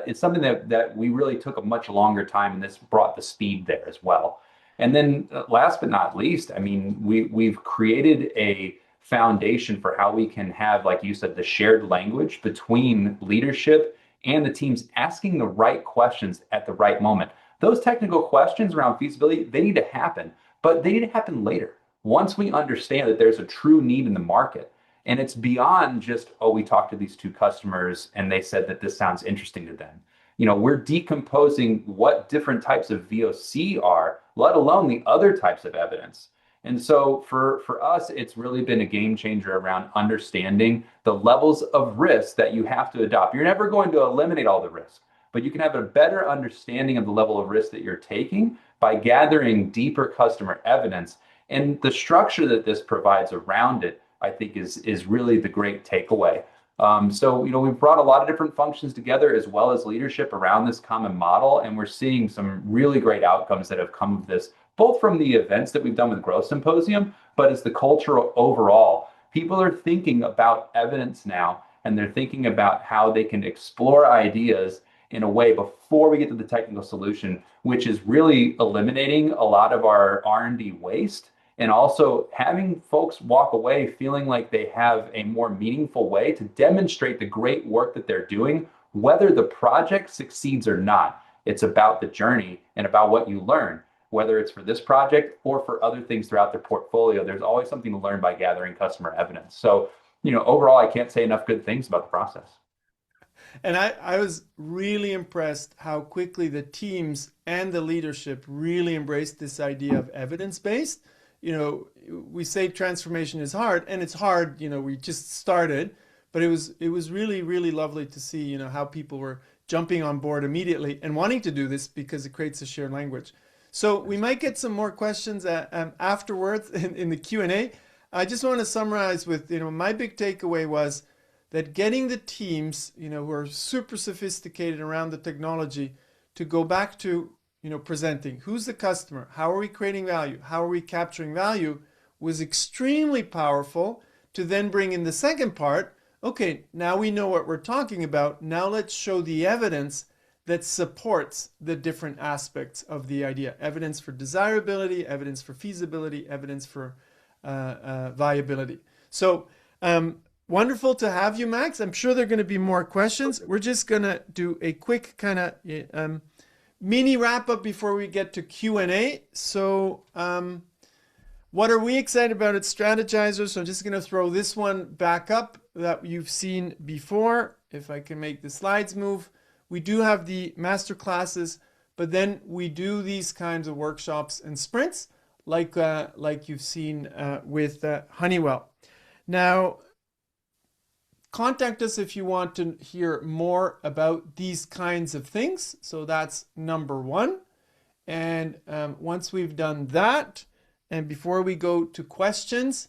It's something that we really took a much longer time, and this brought the speed there as well. And then last but not least, I mean, we've created a foundation for how we can have, like you said, the shared language between leadership and the teams asking the right questions at the right moment. Those technical questions around feasibility, they need to happen, but they need to happen later. Once we understand that there's a true need in the market, and it's beyond just, oh, we talked to these 2 customers and they said that this sounds interesting to them. We're decomposing what different types of VOC are, let alone the other types of evidence. And so for us, it's really been a game changer around understanding the levels of risk that you have to adopt. You're never going to eliminate all the risk, but you can have a better understanding of the level of risk that you're taking by gathering deeper customer evidence. And the structure that this provides around it, I think, is really the great takeaway. So we've brought a lot of different functions together as well as leadership around this common model, and we're seeing some really great outcomes that have come of this, both from the events that we've done with Growth Symposium, but as the culture overall. People are thinking about evidence now, and they're thinking about how they can explore ideas in a way before we get to the technical solution, which is really eliminating a lot of our R&D waste, and also having folks walk away feeling like they have a more meaningful way to demonstrate the great work that they're doing, whether the project succeeds or not. It's about the journey and about what you learn, whether it's for this project or for other things throughout their portfolio. There's always something to learn by gathering customer evidence. So, overall, I can't say enough good things about the process. And I was really impressed how quickly the teams and the leadership really embraced this idea of evidence-based. We say transformation is hard, and it's hard. We just started, but it was really, really lovely to see, how people were jumping on board immediately and wanting to do this because it creates a shared language. So we might get some more questions afterwards in the Q&A. I just want to summarize with, my big takeaway was that getting the teams, who are super sophisticated around the technology, to go back to presenting who's the customer, how are we creating value, how are we capturing value, was extremely powerful to then bring in the second part. Okay, now we know what we're talking about. Now let's show the evidence that supports the different aspects of the idea. Evidence for desirability, evidence for feasibility, evidence for viability. So wonderful to have you, Max. I'm sure there are going to be more questions. We're just going to do a quick kind of mini wrap up before we get to Q&A. So what are we excited about at Strategyzer? So I'm just going to throw this one back up that you've seen before. If I can make the slides move. We do have the master classes, but then we do these kinds of workshops and sprints like you've seen with Honeywell. Now, contact us if you want to hear more about these kinds of things. So that's number one. And once we've done that, and before we go to questions,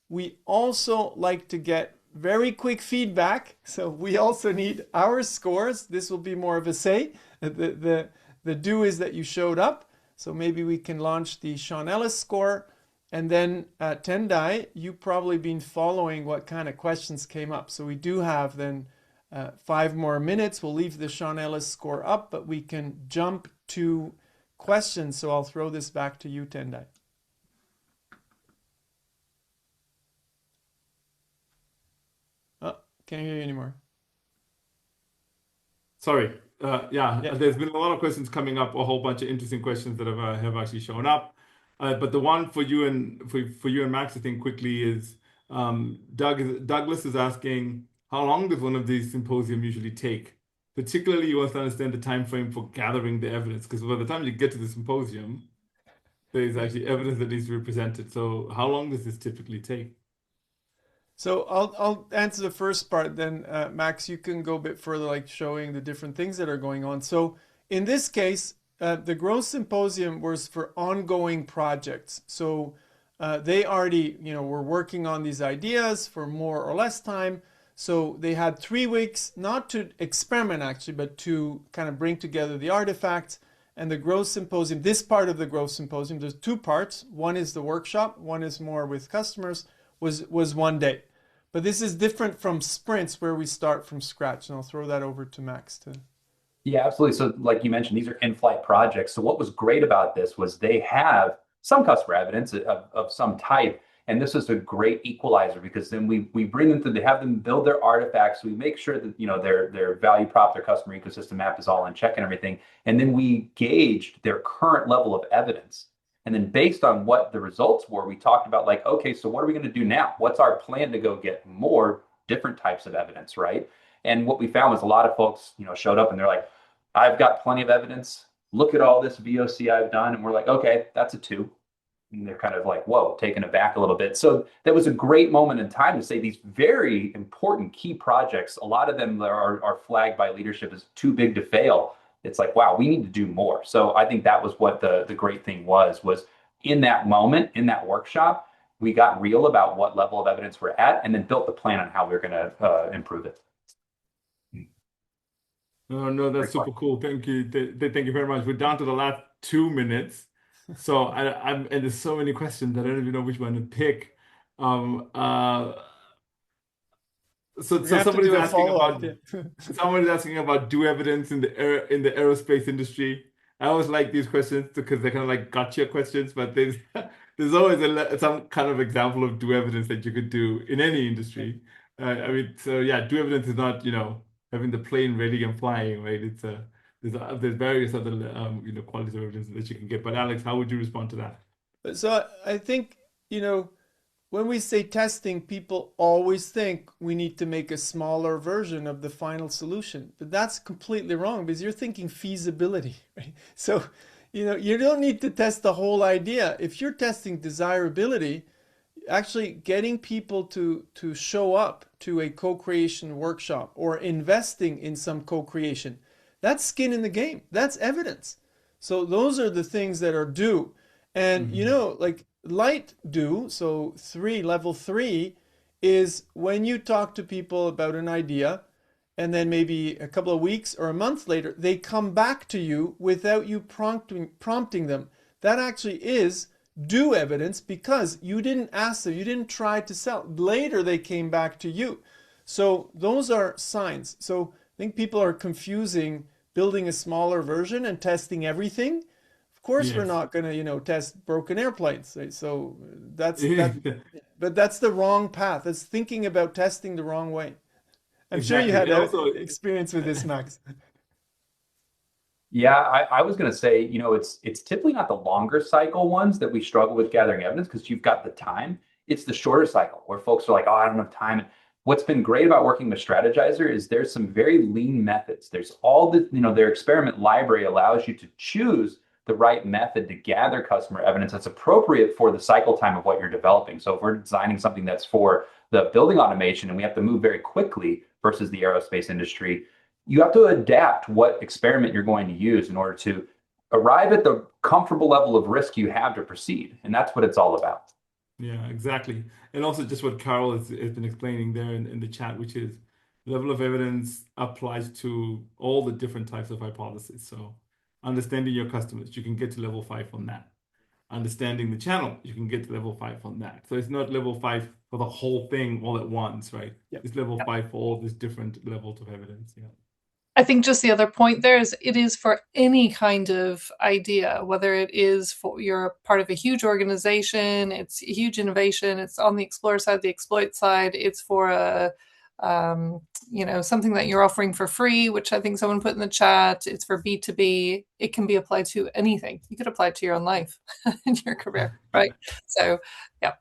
we also like to get very quick feedback. So we also need our scores. This will be more of a say. The do is that you showed up. So maybe we can launch the Sean Ellis score. And then Tendai, you've probably been following what kind of questions came up. So we do have then 5 more minutes. We'll leave the Sean Ellis score up, but we can jump to questions. So I'll throw this back to you, Tendai. Oh, can't hear you anymore. Sorry. Yeah. There's been a lot of questions coming up, a whole bunch of interesting questions that have actually shown up. But the one for you and Max, I think quickly is Douglas is asking, how long does one of these symposium usually take? Particularly, he wants to understand the time frame for gathering the evidence, because by the time you get to the symposium, there's actually evidence that needs to be presented. So how long does this typically take? So I'll answer the first part, then Max, you can go a bit further, like showing the different things that are going on. So in this case, the Growth Symposium was for ongoing projects. So they already, were working on these ideas for more or less time. So they had 3 weeks, not to experiment actually, but to kind of bring together the artifacts. And the Growth Symposium, this part of the Growth Symposium, there's 2 parts. One is the workshop, one is more with customers, was 1 day. But this is different from sprints where we start from scratch. And I'll throw that over to Max too. Yeah, absolutely. So like you mentioned, these are in-flight projects. So what was great about this was they have some customer evidence of some type. And this is a great equalizer because then we bring them through, they have them build their artifacts. We make sure that, their value prop, their customer ecosystem map is all in check and everything. And then we gauged their current level of evidence. And then based on what the results were, we talked about like, okay, so what are we going to do now? What's our plan to go get more different types of evidence, right? And what we found was a lot of folks, showed up and they're like, I've got plenty of evidence. Look at all this VOC I've done. And we're like, okay, that's a 2. And they're kind of like, whoa, taken aback a little bit. So that was a great moment in time to say these very important key projects, a lot of them are flagged by leadership as too big to fail. It's like, wow, we need to do more. So I think that was what the great thing was in that moment, in that workshop, we got real about what level of evidence we're at and then built the plan on how we're going to improve it. No, that's super cool. Thank you. Thank you very much. We're down to the last 2 minutes. So and there's so many questions that I don't even know which one to pick. So We're gonna have to somebody's do a asking follow-up. somebody's asking about do evidence in the aerospace industry. I always like these questions because they're kind of like gotcha questions, but there's always some kind of example of do evidence that you could do in any industry. So yeah, do evidence is not having the plane ready and flying, right? There's various other qualities of evidence that you can get. But Alex, how would you respond to that? So I think, when we say testing, people always think we need to make a smaller version of the final solution. But that's completely wrong because you're thinking feasibility, right? So, you don't need to test the whole idea. If you're testing desirability, actually getting people to show up to a co-creation workshop or investing in some co-creation, that's skin in the game. That's evidence. So those are the things that are due. And like light do, so level 3 is when you talk to people about an idea and then maybe a couple of weeks or a month later, they come back to you without you prompting them. That actually is due evidence because you didn't ask them, you didn't try to sell. Later they came back to you. So those are signs. So I think people are confusing building a smaller version and testing everything. Of course, we're not going to, test broken airplanes. Right? So that's that, but that's the wrong path. That's thinking about testing the wrong way. I'm sure you had experience with this, Max. Yeah, I was going to say, it's typically not the longer cycle ones that we struggle with gathering evidence because you've got the time. It's the shorter cycle where folks are like, oh, I don't have time. And what's been great about working with Strategyzer is there's some very lean methods. There's all the, their experiment library allows you to choose the right method to gather customer evidence that's appropriate for the cycle time of what you're developing. So if we're designing something that's for the building automation and we have to move very quickly versus the aerospace industry, you have to adapt what experiment you're going to use in order to arrive at the comfortable level of risk you have to proceed. And that's what it's all about. Yeah, exactly. And also just what Carol has been explaining there in the chat, which is level of evidence applies to all the different types of hypotheses. So understanding your customers, you can get to level 5 on that. understanding the channel, you can get to level 5 on that. So it's not level 5 for the whole thing all at once, right? Yep. It's level 5 for all these different levels of evidence. Yeah. I think just the other point there is it is for any kind of idea, whether it is for you're part of a huge organization, it's a huge innovation, it's on the explore side, the exploit side, it's for a something that you're offering for free, which I think someone put in the chat. It's for B2B. It can be applied to anything. You could apply it to your own life and your career, right? So, yeah.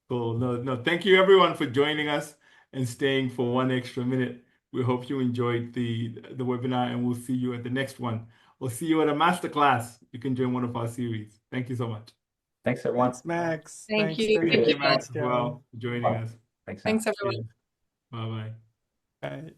Cool. No, thank you everyone for joining us and staying for 1 extra minute. We hope you enjoyed the webinar, and we'll see you at the next one. We'll see you at a masterclass. You can join one of our series. Thank you so much. Thanks, everyone. Thanks, Max. Thank Thanks, you. David. Thank you, Max, Thanks, as Carolyn. well, for joining us. Thanks. Thanks, everyone. Bye-bye. Bye.